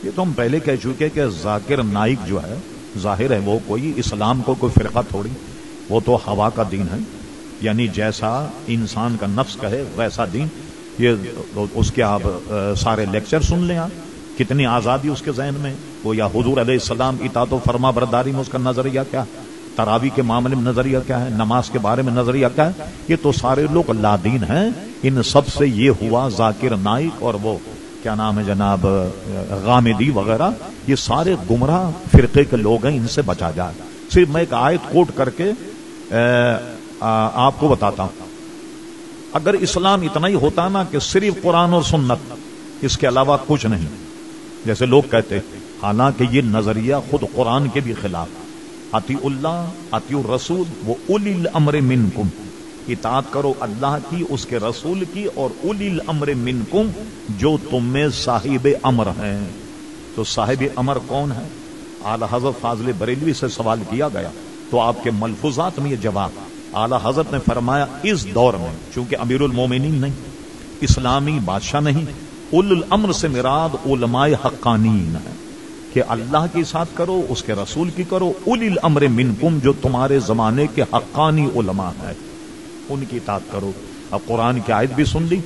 یہ تو ہم پہلے کہہ چکے کہ ذاکر نائک جو ہے ظاہر ہے وہ کوئی اسلام کو کوئی فرقہ تھوڑی، وہ تو ہوا کا دین ہے، یعنی جیسا انسان کا نفس کہے ویسا دین. یہ اس کے آپ سارے لیکچر سن لیں، آپ کتنی آزادی اس کے ذہن میں. وہ یا حضور علیہ السلام اطاعت و فرما برداری میں اس کا نظریہ کیا ہے، تراویح کے معاملے میں نظریہ کیا ہے، نماز کے بارے میں نظریہ کیا ہے. یہ تو سارے لوگ لادین ہیں. ان سب سے یہ ہوا ذاکر نائک اور وہ کیا نام ہے جناب غامدی وغیرہ، یہ سارے گمراہ فرقے کے لوگ ہیں، ان سے بچا جائے. صرف میں ایک آیت کوٹ کر کے آپ کو بتاتا ہوں. اگر اسلام اتنا ہی ہوتا نا کہ صرف قرآن اور سنت، اس کے علاوہ کچھ نہیں، جیسے لوگ کہتے، حالانکہ یہ نظریہ خود قرآن کے بھی خلاف. اطیعوا اللہ اطیعوا الرسول و اولی الامر منکم، اطاعت کرو اللہ کی، اس کے رسول کی، اور اولی الامر منکم، جو تم میں صاحب امر ہیں. تو صاحب امر کون ہے؟ اعلی حضرت فاضل بریلوی سے سوال کیا گیا تو آپ کے ملفوظات میں یہ جواب. اعلی حضرت نے فرمایا اس دور میں چونکہ امیر المومنین نہیں، اسلامی بادشاہ نہیں، اول الامر سے مراد علماء حقانین ہے کہ اللہ کی اطاعت کرو، اس کے رسول کی کرو. اولی الامر منکم، جو تمہارے زمانے کے حقانی علماء ہیں ان کی اطاعت کرو. اب قرآن کی آیت بھی سن لی،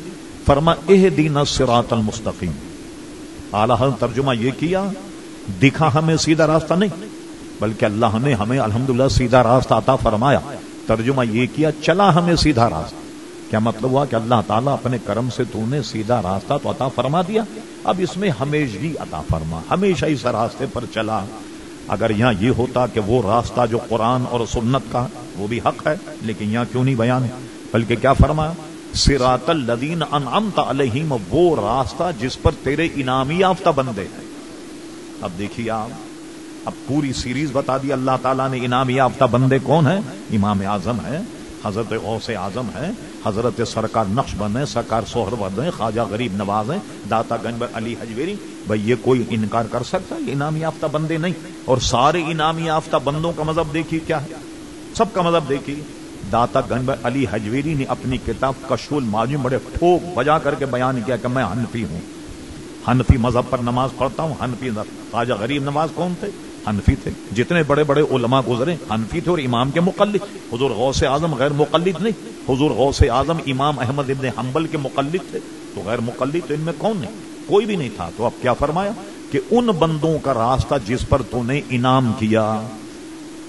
فرما اہدنا الصراط المستقیم. اعلیٰ حضرت ترجمہ یہ کیا، دکھا ہمیں سیدھا راستہ نہیں بلکہ اللہ نے ہمیں الحمدللہ سیدھا راستہ عطا فرمایا. ترجمہ یہ کیا، چلا ہمیں سیدھا راستہ. کیا مطلب ہوا کہ اللہ تعالیٰ اپنے کرم سے تو نے سیدھا راستہ تو عطا فرما دیا، اب اس میں ہمیشگی عطا فرما، ہمیشہ اس راستے پر چلا. اگر یہاں یہ ہوتا کہ وہ راستہ جو قرآن اور سنت کا وہ بھی حق ہے، لیکن یہاں کیوں نہیں بیان ہے، بلکہ کیا فرمایا، صراط الذین انعمت علیہم، وہ راستہ جس پر تیرے انعام یافتہ بندے ہیں. اب دیکھیے آپ، اب پوری سیریز بتا دی اللہ تعالیٰ نے. انعام یافتہ بندے کون ہیں؟ امام اعظم ہے، حضرت غوث اعظم ہے، حضرت سرکار نقشبند ہیں، سرکار سہرورد ہیں، خواجہ غریب نواز ہیں، داتا گنج علی حجویری. بھائی یہ کوئی انکار کر سکتا ہے؟ یہ انعام یافتہ بندے نہیں. اور سارے انعام یافتہ بندوں کا مذہب دیکھیے کیا ہے، سب کا مذہب دیکھیے. داتا گنج علی حجویری نے اپنی کتاب کشف المعانی بڑے ٹھوک بجا کر کے بیان کیا کہ میں حنفی ہوں، حنفی مذہب پر نماز پڑھتا ہوں، حنفی. خواجہ غریب نواز کون تھے؟ حنفی تھے. جتنے بڑے بڑے علماء گزرے حنفی تھے اور امام کے مقلد. حضور غوث اعظم غیر مقلد نہیں، حضور غوث اعظم امام احمد ابن حنبل کے مقلد تھے. تو غیر مقلد تو ان میں کون نہیں؟ کوئی بھی نہیں تھا. تو اب کیا فرمایا کہ ان بندوں کا راستہ جس پر تو نے انعام کیا.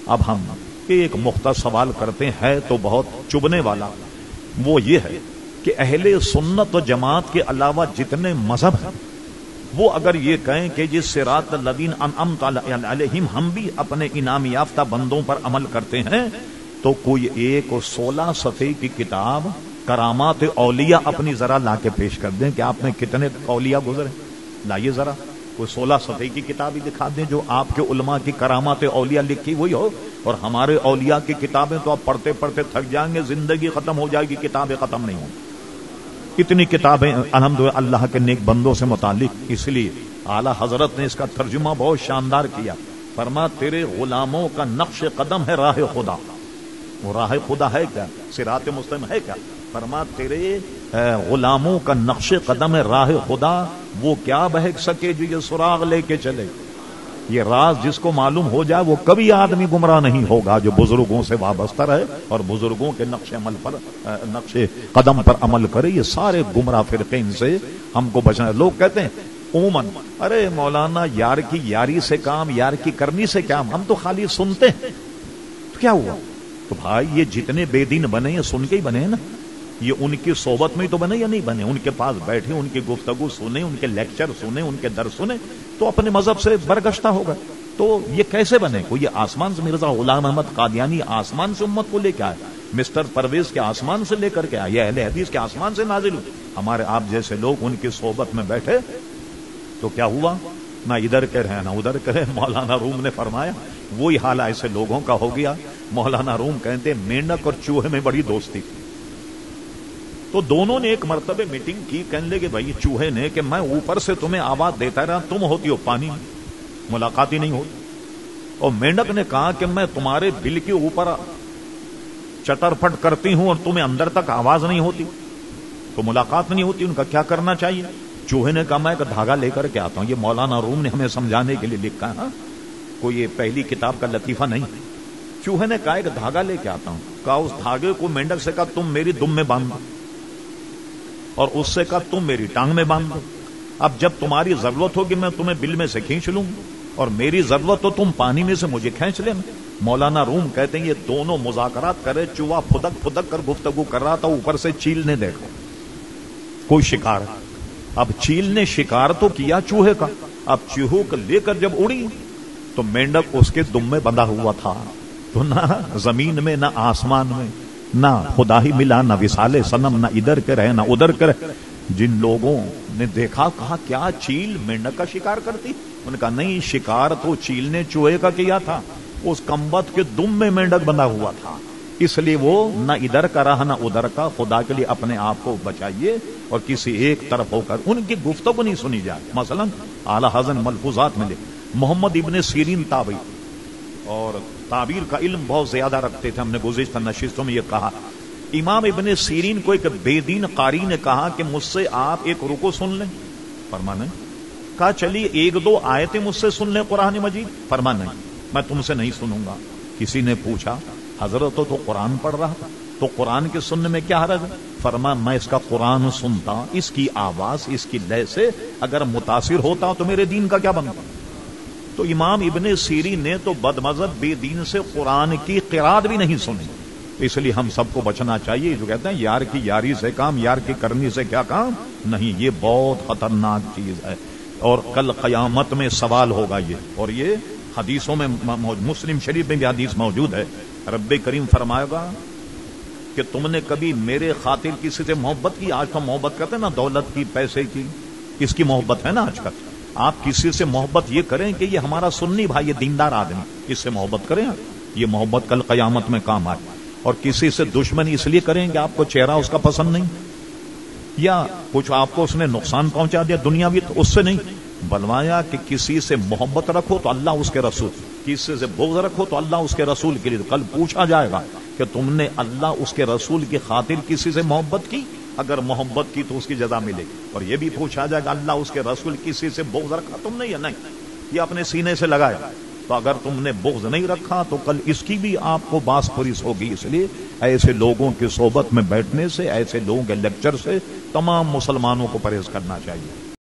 اب ہم ایک مختصر سوال کرتے ہیں تو بہت چبھنے والا، وہ یہ ہے کہ اہل سنت و جماعت کے علاوہ جتنے مذہب ہیں وہ اگر یہ کہیں کہ جس صراط الذین انعمت علیہم ہم بھی اپنے انعام یافتہ بندوں پر عمل کرتے ہیں، تو کوئی ایک 16 صفحے کی کتاب کرامات اولیاء اپنی ذرا لا کے پیش کر دیں کہ آپ نے کتنے اولیاء گزرے. لائیے ذرا کوئی 16 صفحے کی کتاب ہی دکھا دیں جو آپ کے علماء کی کرامات اولیاء لکھی ہوئی ہو. اور ہمارے اولیاء کی کتابیں تو آپ پڑھتے پڑھتے تھک جائیں گے، زندگی ختم ہو جائے گی، کتابیں ختم نہیں ہوں. اتنی کتابیں الحمدللہ اللہ کے نیک بندوں سے متعلق. اس لیے اعلیٰ حضرت نے اس کا ترجمہ بہت شاندار کیا. فرما تیرے غلاموں کا نقش قدم ہے راہ خدا. وہ راہ خدا ہے کیا؟ صراط مستقیم ہے کیا؟ فرما تیرے غلاموں کا نقش قدم ہے راہ خدا. وہ کیا بہک سکے جو یہ سراغ لے کے چلے. یہ راز جس کو معلوم ہو جائے وہ کبھی آدمی گمراہ نہیں ہوگا، جو بزرگوں سے وابستہ رہے اور بزرگوں کے نقش قدم پر عمل کرے. یہ سارے گمراہ فرقے ان سے ہم کو بچنا. لوگ کہتے ہیں عموماً ارے مولانا یار کی یاری سے کام، یار کی کرنی سے کام، ہم تو خالی سنتے ہیں. تو کیا ہوا؟ تو بھائی یہ جتنے بے دین بنے یہ سن کے ہی بنے نا. یہ ان کی صحبت میں تو بنے یا نہیں بنے؟ ان کے پاس بیٹھے، ان کی گفتگو سنیں، ان کے لیکچر سنیں، ان کے درس سنیں تو اپنے مذہب سے برگشتہ ہوگا. تو یہ کیسے بنے؟ کوئی آسمان سے مرزا غلام احمد قادیانی آسمان سے امت کو لے کے آئے، مسٹر پرویز کے آسمان سے لے کر کے آئے، اہل حدیث کے آسمان سے نازل ہوئے. ہمارے آپ جیسے لوگ ان کی صحبت میں بیٹھے تو کیا ہوا؟ نہ ادھر کے رہے نہ ادھر کے رہے. مولانا روم نے فرمایا وہی حال ایسے لوگوں کا ہو گیا. مولانا روم کہتے مینڈک اور چوہے میں بڑی دوستی تھی. تو دونوں نے ایک مرتبہ میٹنگ کی، کہنے لگے بھائی چوہے نے کہ میں اوپر سے تمہیں آواز دیتا رہا، تم ہوتی ہو پانی میں، ملاقات ہی نہیں ہوتی. اور مینڈک نے کہا کہ میں تمہارے بل کے اوپر چٹر پٹ کرتی ہوں اور تمہیں اندر تک آواز نہیں ہوتی تو ملاقات نہیں ہوتی. ان کا کیا کرنا چاہیے؟ چوہے نے کہا میں ایک دھاگا لے کر کے آتا ہوں. یہ مولانا روم نے ہمیں سمجھانے کے لیے لکھا ہے, کوئی یہ پہلی کتاب کا لطیفہ نہیں. چوہے نے کہا ایک دھاگا لے کے آتا ہوں. کہا اس دھاگے کو مینڈک سے کہا تم میری دم میں باندھ دو, اور اس سے کہا تم میری ٹانگ میں باندھ دو. اب جب تمہاری ضرورت ہوگی میں تمہیں بل میں سے کھینچ لوں, اور میری ضرورت ہو تم پانی میں سے مجھے کھینچ لینا. مولانا روم کہتے ہیں یہ دونوں مذاکرات کرے, چوہا پھدک پھدک کر گفتگو کر رہا تھا, اوپر سے چیل نے دیکھا کوئی شکار. اب چیل نے شکار تو کیا چوہے کا, اب چوہوں کو لے کر جب اڑی تو مینڈک اس کے دم میں بندھا ہوا تھا. تو نہ زمین میں نہ آسمان میں نہ خدا ہی ملا, نہ وصال صنم, نہ ادھر کے رہے نہ ادھر کے رہے. جن لوگوں نے دیکھا کہا کیا چیل مینڈک کا شکار کرتی؟ انہوں نے کہا نہیں, شکار تو چیل نے چوہے کا کیا تھا, اس کمبخت کے دم میں مینڈک بندھا ہوا تھا, اس لیے وہ نہ ادھر کا رہا نہ ادھر کا. خدا کے لیے اپنے آپ کو بچائیے اور کسی ایک طرف ہو کر ان کی گفتگو نہیں سنی جائے. مثلا اعلی حضرت ملفوظات میں محمد ابن سیرین تابعی اور تعبیر کا علم بہت زیادہ رکھتے تھے. ہم نے گزشتہ نشستوں میں یہ کہا, امام ابن سیرین کو ایک بے دین قاری نے کہا کہ مجھ سے آپ ایک رکو سن لیں. فرمایا نہیں. کہا چلیے ایک دو آیتیں مجھ سے سن لیں قرآن مجید. فرمایا نہیں, میں تم سے نہیں سنوں گا. کسی نے پوچھا حضرت تو قرآن پڑھ رہا تھا, تو قرآن کے سننے میں کیا حرج ہے؟ فرمایا میں اس کا قرآن سنتا, اس کی آواز اس کی لے سے اگر متاثر ہوتا تو میرے دین کا کیا بنتا. تو امام ابن سیرین نے تو بد مذہب بے دین سے قرآن کی قرات بھی نہیں سنی. اس لیے ہم سب کو بچنا چاہیے. جو کہتے ہیں یار کی یاری سے کام, یار کی کرنی سے کیا کام نہیں, یہ بہت خطرناک چیز ہے. اور کل قیامت میں سوال ہوگا یہ, اور یہ حدیثوں میں مسلم شریف میں بھی حدیث موجود ہے. رب کریم فرمائے گا کہ تم نے کبھی میرے خاطر کسی سے محبت کی؟ آج تو محبت کرتے ہیں نا دولت کی, پیسے کی, اس کی محبت ہے نا آج کل. آپ کسی سے محبت یہ کریں کہ یہ ہمارا سنی بھائی, یہ دیندار آدمی, اس سے محبت کریں, یہ محبت کل قیامت میں کام آئے. اور کسی سے دشمنی اس لیے کریں کہ آپ کو چہرہ اس کا پسند نہیں, یا کچھ آپ کو اس نے نقصان پہنچا دیا دنیاوی, تو اس سے نہیں. بلوایا کہ کسی سے محبت رکھو تو اللہ اس کے رسول, کسی سے بغض رکھو تو اللہ اس کے رسول کے لیے. کل پوچھا جائے گا کہ تم نے اللہ اس کے رسول کی خاطر کسی سے محبت کی؟ اگر محبت کی تو اس کی جزا ملے گی. اور یہ بھی پوچھا جائے گا اللہ اس کے رسول کسی سے بغض رکھا تم نے یا نہیں, یہ اپنے سینے سے لگائے. تو اگر تم نے بغض نہیں رکھا تو کل اس کی بھی آپ کو باس پرس ہوگی. اس لیے ایسے لوگوں کی صحبت میں بیٹھنے سے, ایسے لوگوں کے لیکچر سے تمام مسلمانوں کو پرہیز کرنا چاہیے.